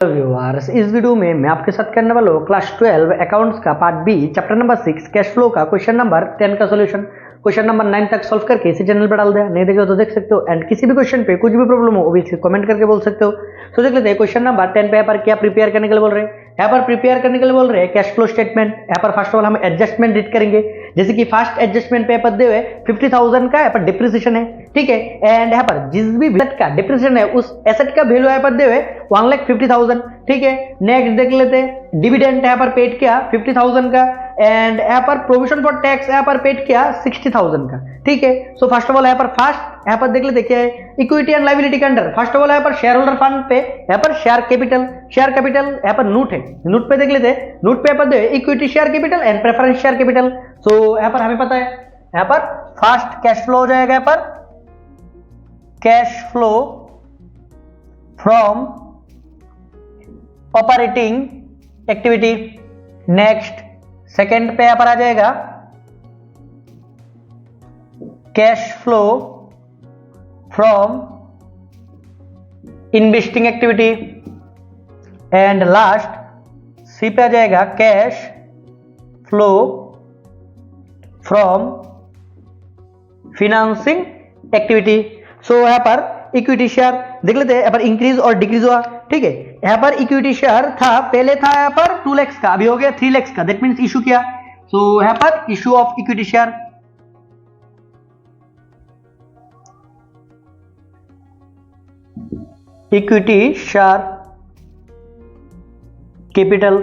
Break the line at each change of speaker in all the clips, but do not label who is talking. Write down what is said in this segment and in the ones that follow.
Viewers, इस video में मैं आपके साथ करने वाला हूँ क्लास 12 अकाउंट्स का part B chapter number 6 cash flow का क्वेश्चन नंबर 10 का सॉल्यूशन। क्वेश्चन नंबर 9 तक सॉल्व करके इसी चैनल पर डाल दिया, नहीं देखे तो देख सकते हो। एंड किसी भी क्वेश्चन पे कुछ भी प्रॉब्लम हो ऑब्वियसली कमेंट करके बोल सकते हो। तो देख लेते हैं क्वेश्चन नंबर 10 पे यहाँ पर क्या प्रिपेयर करने के लिए बोल रहे हैं। यहाँ पर प्रिपेयर करने के लिए बोल रहे हैं कैश फ्लो स्टेटमेंट। यहाँ पर फर्स्ट ऑफ ऑल हम एडजस्टमेंट रीड करेंगे, जैसे कि फर्स्ट एडजस्टमेंट पे यहाँ पर दे हुए 50,000 का यहाँ पर डिप्रिसिएशन है, ठीक है। एंड यहाँ पर जिस भी एसेट का डिप्रिसिएशन है उस एसेट का वैल्यू यहाँ पर दे हुए 1,50,000, ठीक है। नेक्स्ट देख लेते हैं डिविडेंड यहाँ पर पेड किया 50,000 का, एंड यहाँ पर प्रोविजन फॉर टैक्स यहाँ पर पेड किया 60,000 का, ठीक है। सो फर्स्ट ऑफ ऑल यहाँ पर देख लेते क्या है इक्विटी एंड लायबिलिटी के अंडर। फर्स्ट ऑफ ऑल यहाँ पर शेयर होल्डर फंड पे यहाँ पर शेयर कैपिटल यहाँ पर नोट है, नोट पे देख लेते हैं। नोट पे यहाँ पर equity share capital and preference share capital. So यहाँ पर हमें पता है यहाँ पर फर्स्ट कैश फ्लो हो जाएगा, यहाँ पर cash flow from operating activity. Next second पे यहाँ पर आ जाएगा cash flow from investing activity, and last सी पे आ जाएगा cash flow from financing activity. So यहाँ पर इक्विटी शेयर देख लेते हैं, यहाँ पर इंक्रीज और डिक्रीज हुआ, ठीक है। यहाँ पर इक्विटी शेयर था, पहले था यहाँ पर 2 लाख का, अभी हो गया 3 लाख का, दैट मीन्स इशू किया। सो यहाँ पर issue of equity share. Equity share capital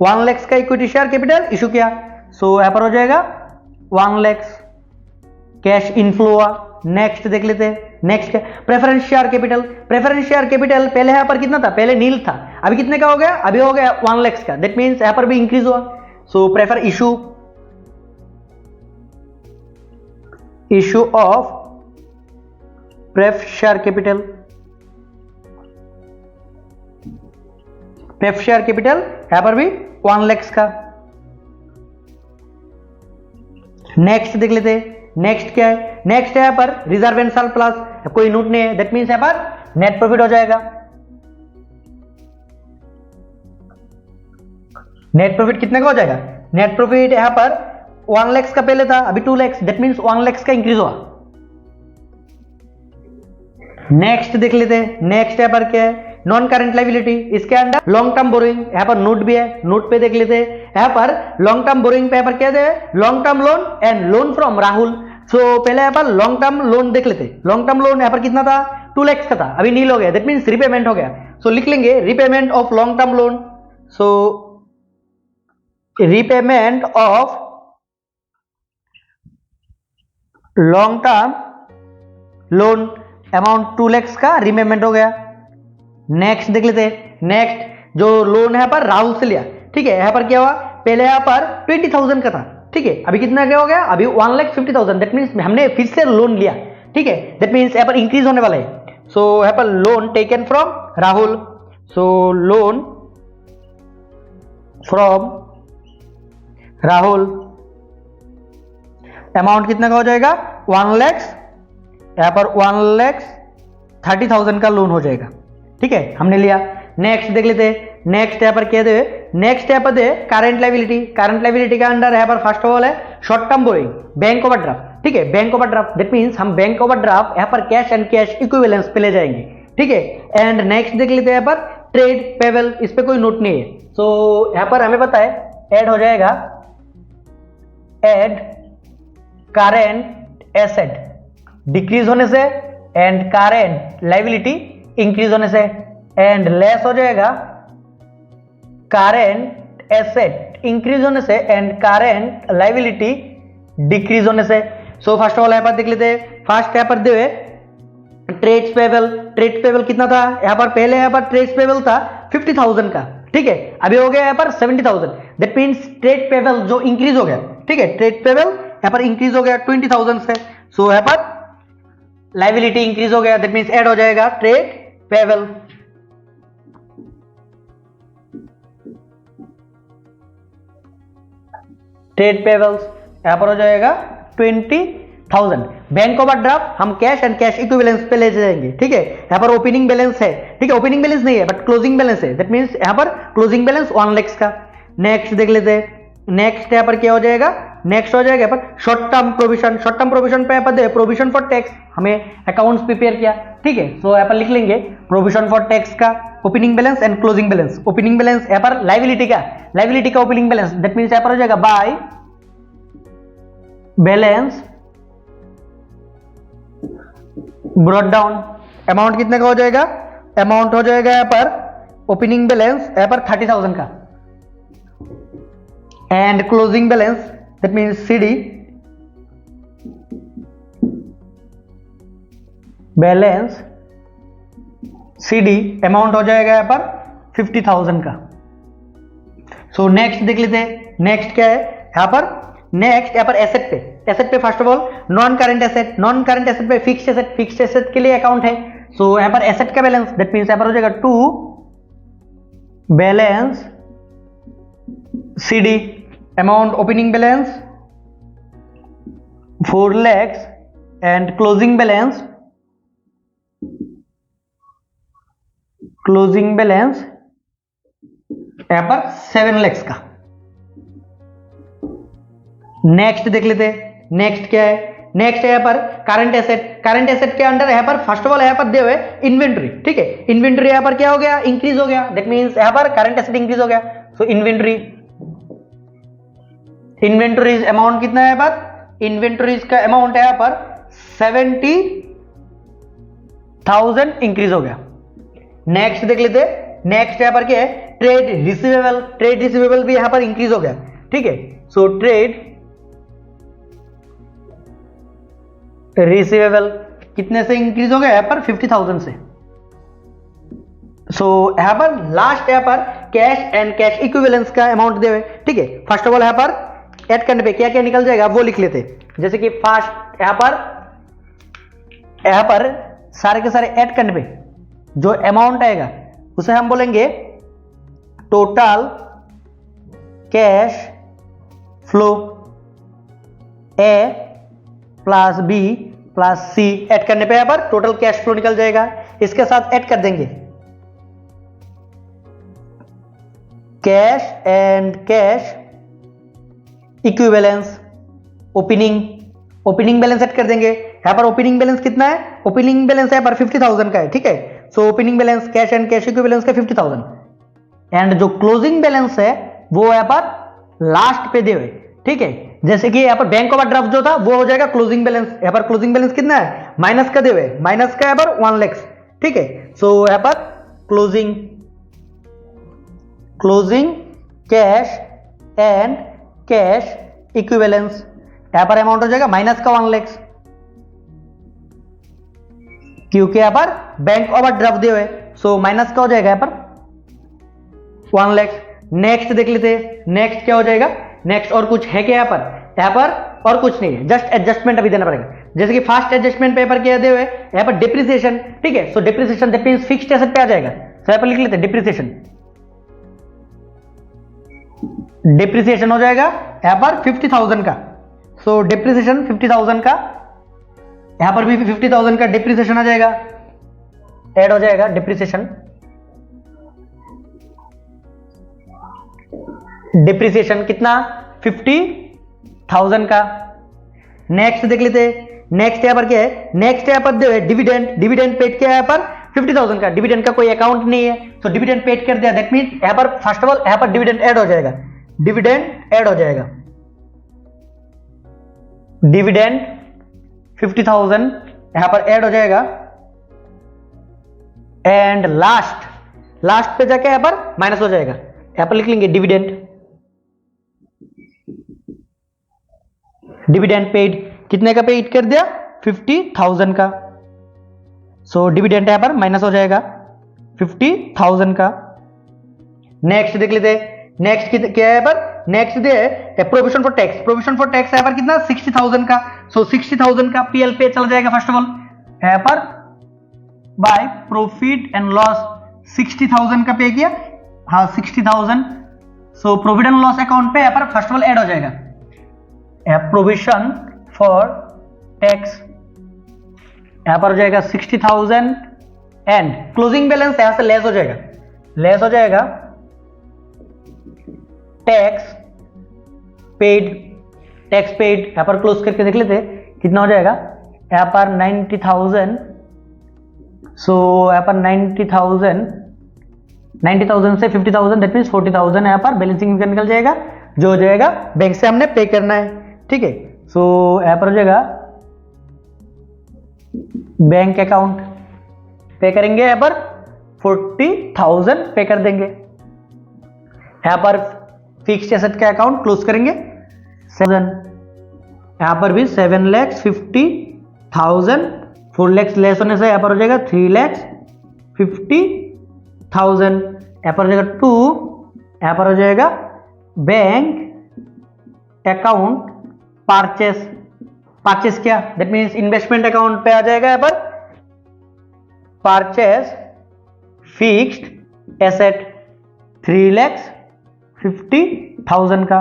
1 lakh का इक्विटी शेयर कैपिटल इशू किया। सो यहाँ पर हो जाएगा 1 लाख कैश इनफ्लो हुआ। नेक्स्ट देख लेते हैं, next preference share capital. Preference share capital पहले यहाँ पर कितना था, पहले नील था, अभी कितने का हो गया, अभी हो गया 1 लाख का, दैट मीन्स यहाँ पर भी इंक्रीज हुआ। So prefer issue of pref share capital. Pref share capital यहाँ पर भी 1 लाख का। नेक्स्ट देख लेते हैं, नेक्स्ट क्या है, नेक्स्ट है यहाँ पर रिजर्व एंड सरप्लस, कोई नोट नहीं है, दैट मीन्स यहाँ पर नेट प्रॉफिट हो जाएगा। नेट प्रॉफिट कितने का हो जाएगा, नेट प्रॉफिट यहाँ पर 1 लाख का पहले था, अभी 2 लाख, दैट मीन्स 1 लाख का इंक्रीज हुआ। नेक्स्ट देख लेते हैं, नेक्स्ट यहाँ पर क्या है नॉन करंट लायबिलिटी, इसके अंदर लॉन्ग टर्म बोरोइंग, यहाँ पर नोट भी है, नोट पे देख लेते हैं। यहाँ पर लॉन्ग टर्म बोरोइंग पे यहाँ पर क्या है long term loan and loan from Rahul. So पहले यहाँ पर लॉन्ग टर्म लोन देख लेते हैं। लॉन्ग टर्म लोन यहाँ पर कितना था, 2 लाख का था, अभी नील हो गया, दैट मीन्स रिपेमेंट हो गया। सो लिख लेंगे repayment of long term loan. So repayment of long term loan amount 2 lakh का रिपेमेंट हो गया। नेक्स्ट देख लेते हैं, नेक्स्ट जो लोन है यहाँ पर राहुल से लिया, ठीक है। यहाँ पर क्या हुआ, पहले यहाँ पर 20,000 का था, ठीक है, अभी कितना क्या हो गया, अभी 1,50,000, दैट मीन्स हमने फिर से लोन लिया, ठीक है, दैट मीन्स यहाँ पर इंक्रीज होने वाला है। सो यहाँ पर loan taken from Rahul. So loan from Rahul amount कितना का हो जाएगा 1 लाख, यहाँ पर 1,30,000 का लोन हो जाएगा, ठीक है, हमने लिया। नेक्स्ट देख लेते हैं, नेक्स्ट यहाँ पर क्या दे, नेक्स्ट यहाँ पर दे करंट लायबिलिटी। करंट लायबिलिटी का अंडर यहाँ पर फर्स्ट ऑफ ऑल है short term borrowing, bank overdraft, ठीक है, बैंक ओवरड्राफ्ट, दैट मीन्स हम बैंक ओवरड्राफ्ट यहाँ पर कैश एंड कैश इक्विवेलेंस पे ले जाएंगे, ठीक है। एंड नेक्स्ट देख लेते हैं यहाँ पर ट्रेड पेबल, इस पे कोई नोट नहीं है। सो यहाँ पर हमें पता है ऐड हो जाएगा एड करेंट एसेट डिक्रीज होने से एंड करेंट लायबिलिटी इंक्रीज होने से, एंड लेस हो जाएगा करेंट एसेट इंक्रीज होने से एंड करेंट लायबिलिटी डिक्रीज होने से। सो फर्स्ट ऑफ ऑल यहाँ पर देख लेते हैं, फर्स्ट यहाँ पर दे ट्रेड्स पेबल। ट्रेड पेबल कितना था, यहाँ पर पहले यहाँ पर ट्रेड्स पेबल था 50,000 का, ठीक है, अभी हो गया यहाँ पर 70,000, दैट मीन्स ट्रेड पेबल जो इंक्रीज हो गया, ठीक है, ट्रेड पेबल यहाँ पर इंक्रीज हो गया 20,000 से। सो यहाँ पर लायबिलिटी इंक्रीज हो गया, दैट मीन्स ऐड हो जाएगा ट्रेड पेबल। ट्रेड पेबल्स यहां पर हो जाएगा 20,000। बैंक ओवरड्राफ्ट हम कैश एंड कैश इक्विवेलेंस पे ले जाएंगे, ठीक है। यहाँ पर ओपनिंग बैलेंस है, ठीक है, ओपनिंग बैलेंस नहीं है बट क्लोजिंग बैलेंस है, दैट मींस यहाँ पर क्लोजिंग बैलेंस 1 लाख का। नेक्स्ट देख लेते हैं, नेक्स्ट यहाँ पर क्या हो जाएगा, नेक्स्ट हो जाएगा यहाँ पर short term provision. Short term provision पे यहाँ पर प्रोविजन फॉर टैक्स, हमें अकाउंट्स प्रिपेयर किया, ठीक है। सो यहाँ पर लिख लेंगे प्रोविजन फॉर टैक्स का opening balance and closing balance. Opening balance यहाँ पर लायबिलिटी का ओपनिंग बैलेंस, दैट मींस यहाँ पर हो जाएगा by balance brought down. Amount कितने का हो जाएगा, अमाउंट हो जाएगा यहाँ पर ओपनिंग बैलेंस यहाँ पर 30,000 का and closing balance that means CD balance CD amount हो जाएगा यहाँ पर 50,000 का। सो नेक्स्ट देख लेते हैं, नेक्स्ट क्या है यहाँ पर, नेक्स्ट यहाँ पर एसेट पे first of all non current asset पे फिक्स्ड एसेट के लिए अकाउंट है। सो यहाँ पर एसेट का बैलेंस दैट मींस यहाँ पर हो जाएगा 2 balance CD amount opening balance 4 lakhs and closing balance यहाँ पर 7 lakhs का। नेक्स्ट देख लेते हैं, नेक्स्ट क्या है, नेक्स्ट है यहाँ पर करंट एसेट के अंडर यहाँ पर फर्स्ट ऑफ ऑल यहाँ पर दे हुए इन्वेंट्री, ठीक है। इन्वेंट्री यहाँ पर क्या हो गया, इंक्रीज हो गया, दैट मींस यहाँ पर करंट एसेट इंक्रीज हो गया। सो इन्वेंटरीज अमाउंट कितना है यहाँ पर, इन्वेंटरीज का अमाउंट है यहाँ पर 70,000 इंक्रीज हो गया। नेक्स्ट देख लेते हैं, नेक्स्ट यहाँ पर क्या है, ट्रेड रिसीवेबल भी यहाँ पर इंक्रीज हो गया, ठीक है। सो ट्रेड रिसीवेबल कितने से इंक्रीज हो गया, यहाँ पर 50,000 से। सो यहाँ पर लास्ट यहाँ पर कैश एंड कैश इक्विवेलेंस का अमाउंट दे हुए, ठीक है। फर्स्ट ऑफ ऑल यहाँ पर ऐड करने पे क्या क्या निकल जाएगा वो लिख लेते हैं। जैसे कि फर्स्ट यहाँ पर सारे के सारे ऐड करने पे जो अमाउंट आएगा उसे हम बोलेंगे टोटल कैश फ्लो ए प्लस बी प्लस सी। ऐड करने पे यहाँ पर टोटल कैश फ्लो निकल जाएगा। इसके साथ ऐड कर देंगे cash and cash equivalence opening balance add कर देंगे। यहाँ पर ओपनिंग बैलेंस कितना है, ओपनिंग बैलेंस यहाँ पर 50,000 का है, ठीक है। So opening balance cash and cash equivalence का 50,000 एंड जो क्लोजिंग बैलेंस है वो यहाँ पर लास्ट पे दे हुए, ठीक है। जैसे कि यहाँ पर बैंक ओवरड्राफ्ट जो था वो हो जाएगा क्लोजिंग बैलेंस। यहाँ पर क्लोजिंग बैलेंस कितना है, माइनस का दे हुए, माइनस का यहाँ पर 1 lakhs, ठीक है। सो यहाँ पर closing cash and cash equivalence यहाँ पर अमाउंट हो जाएगा माइनस का 1 lakhs, क्योंकि यहाँ पर बैंक ओवरड्राफ्ट दे हुए। सो माइनस का हो जाएगा यहाँ पर 1 lakhs। नेक्स्ट देख लेते हैं, नेक्स्ट क्या हो जाएगा, नेक्स्ट और कुछ है क्या यहाँ पर और कुछ नहीं है, जस्ट एडजस्टमेंट अभी देना पड़ेगा। जैसे कि फर्स्ट एडजस्टमेंट पेपर क्या दे हुए, यहाँ पर डिप्रिसिएशन, ठीक है। So depreciation that means fixed asset पे आ जाएगा। सो यहाँ पर लिख लेते हैं डिप्रिसिएशन हो जाएगा यहाँ पर 50,000 का। सो डिप्रिसिएशन 50,000 का, यहाँ पर भी 50,000 का डिप्रिसिएशन आ जाएगा, ऐड हो जाएगा डिप्रिसिएशन कितना 50,000 का। नेक्स्ट देख लेते हैं, नेक्स्ट यहाँ पर क्या है, नेक्स्ट यहाँ पर डिविडेंड पेड किया यहाँ पर 50,000 का। डिविडेंड का कोई अकाउंट नहीं है, तो डिविडेंड पेड कर दिया, दैट मींस यहाँ पर फर्स्ट ऑफ ऑल यहाँ पर डिविडेंड ऐड हो जाएगा, डिविडेंड 50,000 यहां पर ऐड हो जाएगा एंड लास्ट पे जाके यहां पर माइनस हो जाएगा। यहां पर लिख लेंगे डिविडेंड पेड कितने का पेड कर दिया, 50,000 का। सो डिविडेंड यहां पर माइनस हो जाएगा 50,000 का। नेक्स्ट देख लेते हैं, नेक्स्ट क्या है पर, next they provision for tax यहाँ पर कितना 60,000 का। सो 60,000 का पीएल पे चला जाएगा। फर्स्ट ऑफ ऑल यहाँ पर बाय प्रॉफिट एंड लॉस 60,000 का पे किया, हाँ 60,000। So profit and loss account पे यहाँ पर फर्स्ट ऑफ ऑल ऐड हो जाएगा प्रोविजन फॉर टैक्स यहाँ पर हो जाएगा 60,000 एंड क्लोजिंग बैलेंस यहां से लेस हो जाएगा टैक्स पेड यहां पर क्लोज करके देख लेते कितना हो जाएगा। यहाँ पर 90,000, सो यहाँ पर 90,000 से 50,000 दैट मीन्स 40,000 यहाँ पर बैलेंसिंग इनकम निकल जाएगा, जो हो जाएगा बैंक से हमने पे करना है। ठीक है, सो यहाँ पर हो जाएगा बैंक अकाउंट पे करेंगे, यहाँ पर 40,000 पे कर देंगे। यहाँ पर फिक्स्ड एसेट का अकाउंट क्लोज करेंगे 7, यहाँ पर भी 7,50,000, 4 लाख लेस होने से यहाँ पर हो जाएगा 3,50,000, यहाँ पर हो जाएगा 2, यहाँ पर हो जाएगा बैंक अकाउंट परचेस क्या, दैट मीन्स इन्वेस्टमेंट अकाउंट पे आ जाएगा। यहाँ पर परचेस फिक्स्ड एसेट 3,50,000 का,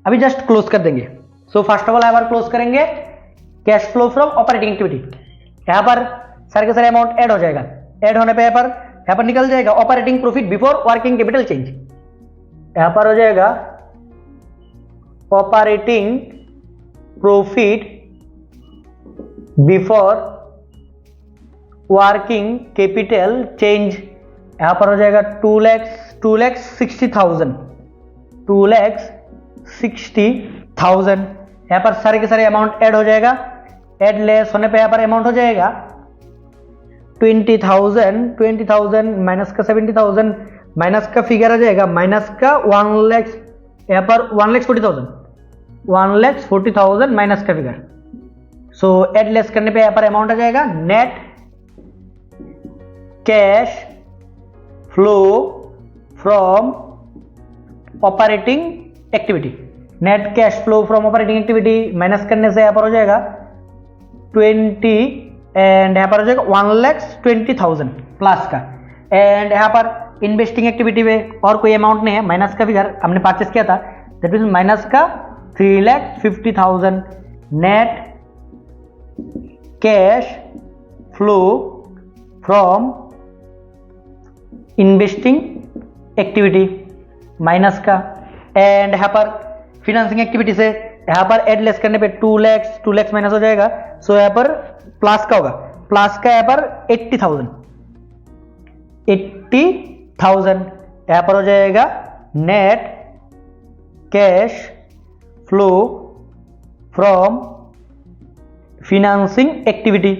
अभी जस्ट क्लोज कर देंगे। सो फर्स्ट ऑफ ऑल यहाँ पर क्लोज करेंगे cash flow from operating activity, यहाँ पर सारे के सारे अमाउंट ऐड हो जाएगा, ऐड होने पे यहाँ पर निकल जाएगा operating profit before working capital change, यहाँ पर हो जाएगा operating profit before working capital change, यहाँ पर हो जाएगा 2,60,000, यहाँ पर सारे के सारे अमाउंट ऐड हो जाएगा, ऐड लेस होने पे यहाँ पर अमाउंट हो जाएगा 20,000 माइनस का 70,000, माइनस का फिगर आ जाएगा माइनस का 1 लाख, यहाँ पर 1,40,000 माइनस का फिगर। सो ऐड लेस करने पे यहाँ पर अमाउंट आ जाएगा net cash flow from operating activity, net cash flow from operating activity minus करने से यहाँ पर हो जाएगा 20 एंड यहाँ पर हो जाएगा 1,20,000 प्लस का, एंड यहाँ पर इन्वेस्टिंग एक्टिविटी में और कोई अमाउंट नहीं है, माइनस का फिगर हमने परचेस किया था, दैट मीन्स माइनस का 3,50,000 net cash flow from investing activity minus का, एंड यहाँ पर फिनेंसिंग एक्टिविटी से यहाँ पर एड लेस करने पे 2 लाख माइनस हो जाएगा, सो यहाँ पर प्लस का होगा, प्लस का यहाँ पर 80,000 यहाँ पर हो जाएगा net cash flow from financing activity,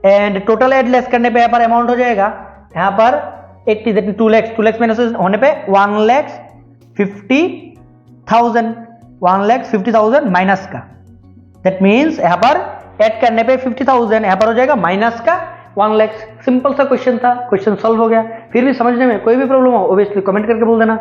and total add less करने पे यहाँ पर अमाउंट हो जाएगा यहाँ पर 80, 2 लाख माइनस होने पे 1,50,000 माइनस का, दैट मीन्स यहाँ पर ऐड करने पे 50,000, यहाँ पर हो जाएगा माइनस का 1 लाख। सिंपल सा क्वेश्चन था, क्वेश्चन सॉल्व हो गया। फिर भी समझने में कोई भी प्रॉब्लम हो ओब्वियसली कमेंट करके बोल देना।